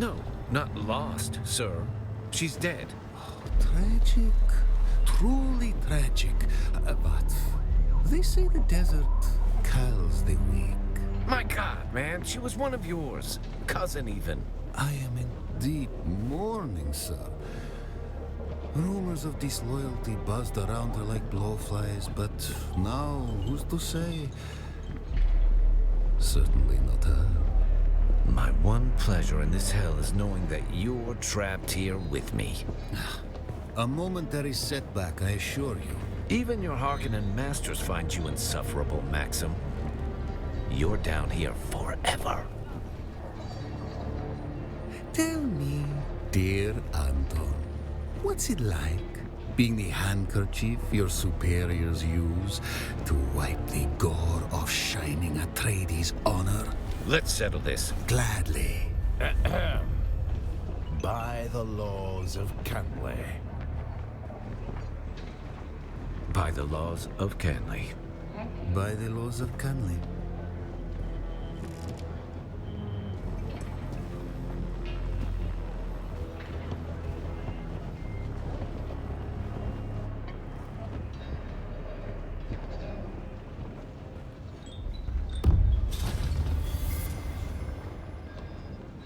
No, not lost, sir. She's dead. Tragic. Truly tragic. But they say the desert calls the weak. My God, man, she was one of yours. Cousin, even. I am in deep mourning, sir. Rumors of disloyalty buzzed around her like blowflies, but now, who's to say? Certainly not her. My one pleasure in this hell is knowing that you're trapped here with me. A momentary setback, I assure you. Even your Harkonnen masters find you insufferable, Maxim. You're down here forever. Tell me, dear Anton, what's it like being the handkerchief your superiors use to wipe the gore off Shining Atreides' honor? Let's settle this. Gladly. By the laws of Canley. By the laws of Canley. By the laws of Canley.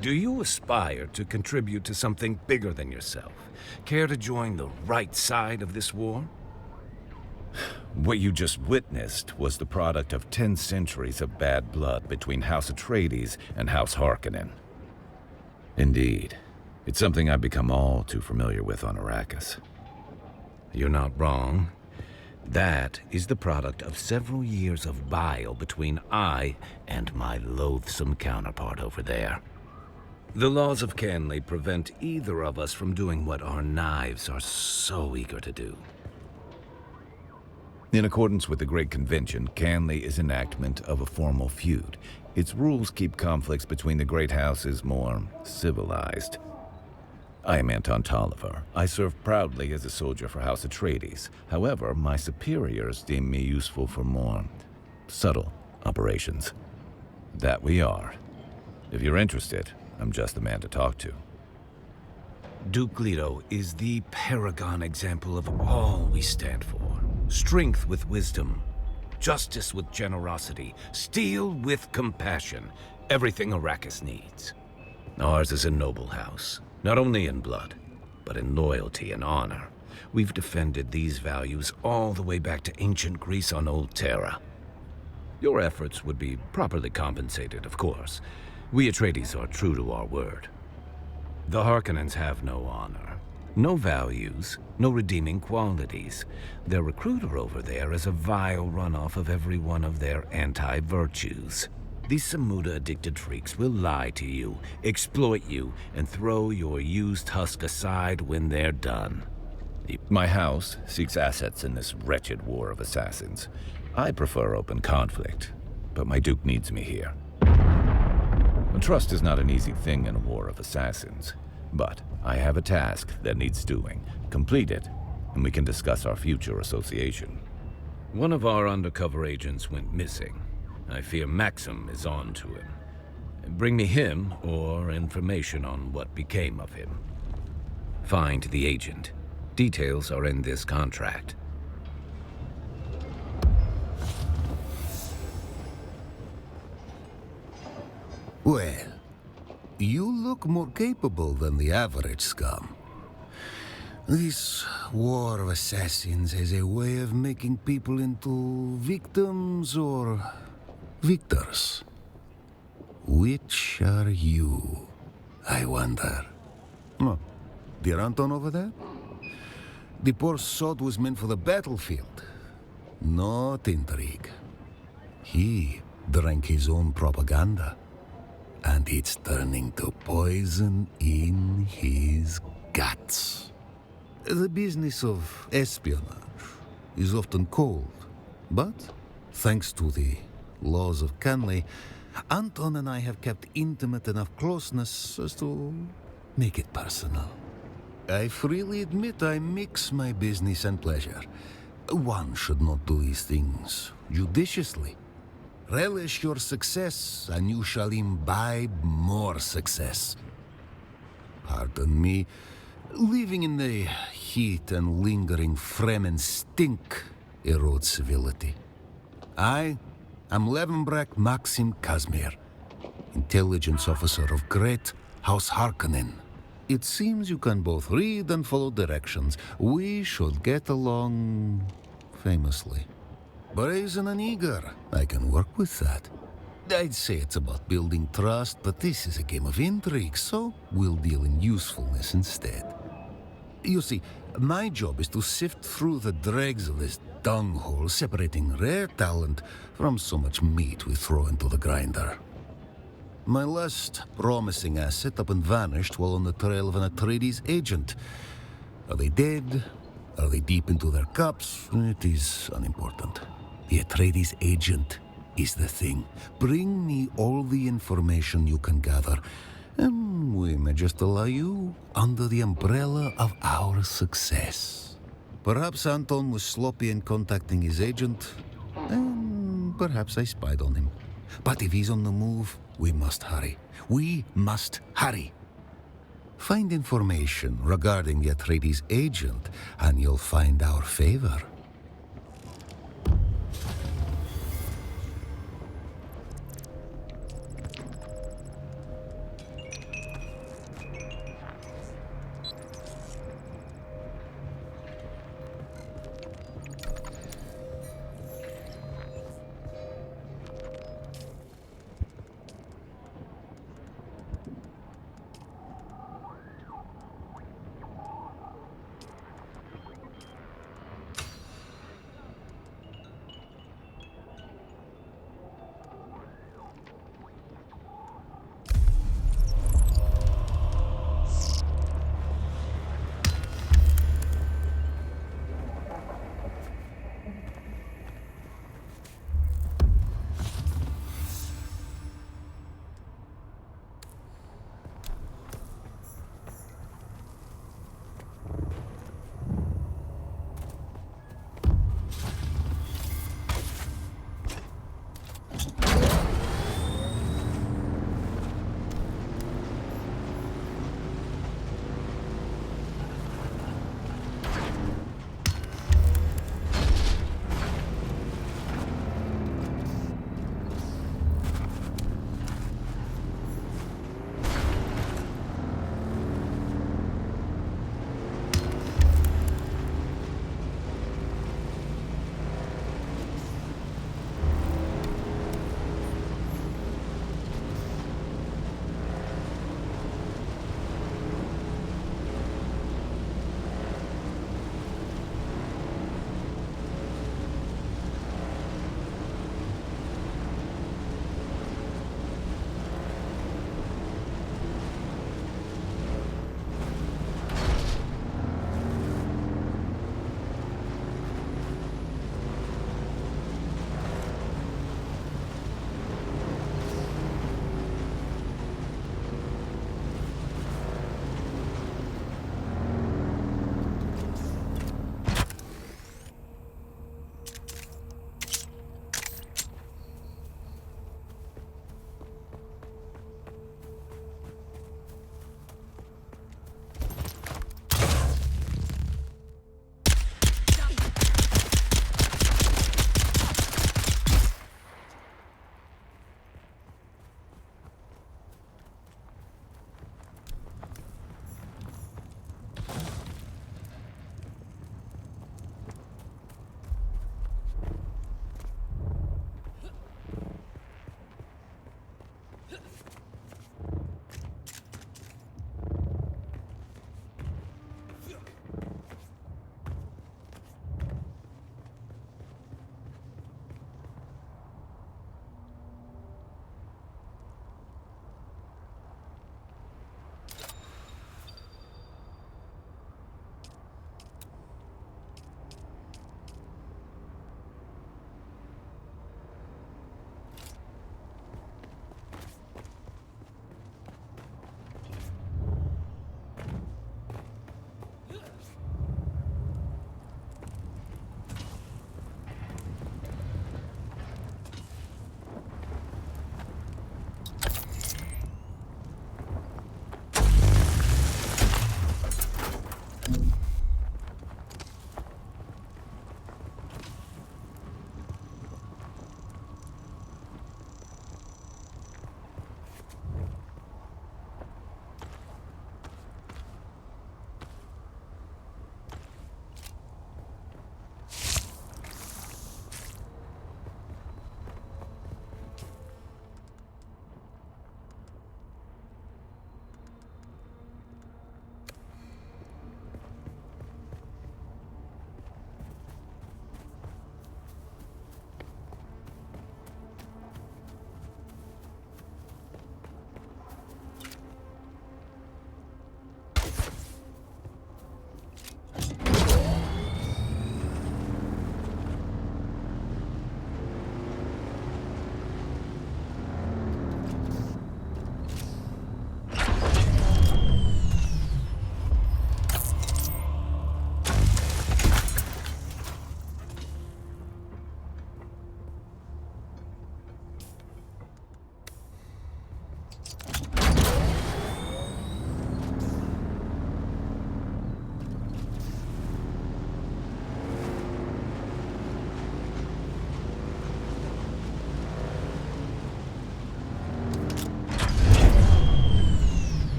Do you aspire to contribute to something bigger than yourself? Care to join the right side of this war? What you just witnessed was the product of 10 centuries of bad blood between House Atreides and House Harkonnen. Indeed, it's something I've become all too familiar with on Arrakis. You're not wrong. That is the product of several years of bile between I and my loathsome counterpart over there. The laws of Canley prevent either of us from doing what our knives are so eager to do. In accordance with the Great Convention, Canley is enactment of a formal feud. Its rules keep conflicts between the great houses more civilized. I am Anton Tolliver. I serve proudly as a soldier for House Atreides. However, my superiors deem me useful for more subtle operations. That we are. If you're interested, I'm just the man to talk to. Duke Leto is the paragon example of all we stand for. Strength with wisdom, justice with generosity, steel with compassion. Everything Arrakis needs. Ours is a noble house, not only in blood, but in loyalty and honor. We've defended these values all the way back to ancient Greece on Old Terra. Your efforts would be properly compensated, of course. We Atreides are true to our word. The Harkonnens have no honor, no values, no redeeming qualities. Their recruiter over there is a vile runoff of every one of their anti-virtues. These Samuda-addicted freaks will lie to you, exploit you, and throw your used husk aside when they're done. My house seeks assets in this wretched war of assassins. I prefer open conflict, but my Duke needs me here. Trust is not an easy thing in a war of assassins, but I have a task that needs doing. Complete it, and we can discuss our future association. One of our undercover agents went missing. I fear Maxim is on to him. Bring me him or information on what became of him. Find the agent. Details are in this contract. Well, you look more capable than the average scum. This war of assassins has a way of making people into victims or victors. Which are you, I wonder? Oh, dear Anton over there? The poor sod was meant for the battlefield, not intrigue. He drank his own propaganda. And it's turning to poison in his guts. The business of espionage is often cold, but thanks to the laws of Canley, Anton and I have kept intimate enough closeness as to make it personal. I freely admit I mix my business and pleasure. One should not do these things judiciously. Relish your success, and you shall imbibe more success. pardon me, living in the heat and lingering Fremen stink erodes civility. I am Levenbrecht Maxim Kazmir, intelligence officer of Great House Harkonnen. It seems you can both read and follow directions. We should get along famously. Brazen and eager, I can work with that. I'd say it's about building trust, but this is a game of intrigue, so we'll deal in usefulness instead. You see, my job is to sift through the dregs of this dunghole, separating rare talent from so much meat we throw into the grinder. My last promising asset up and vanished while on the trail of an Atreides agent. Are they dead? Are they deep into their cups? It is unimportant. The Atreides agent is the thing. Bring me all the information you can gather, and we may just allow you under the umbrella of our success. Perhaps Anton was sloppy in contacting his agent, and perhaps I spied on him. But if he's on the move, we must hurry. We must hurry. Find information regarding the Atreides agent, and you'll find our favor.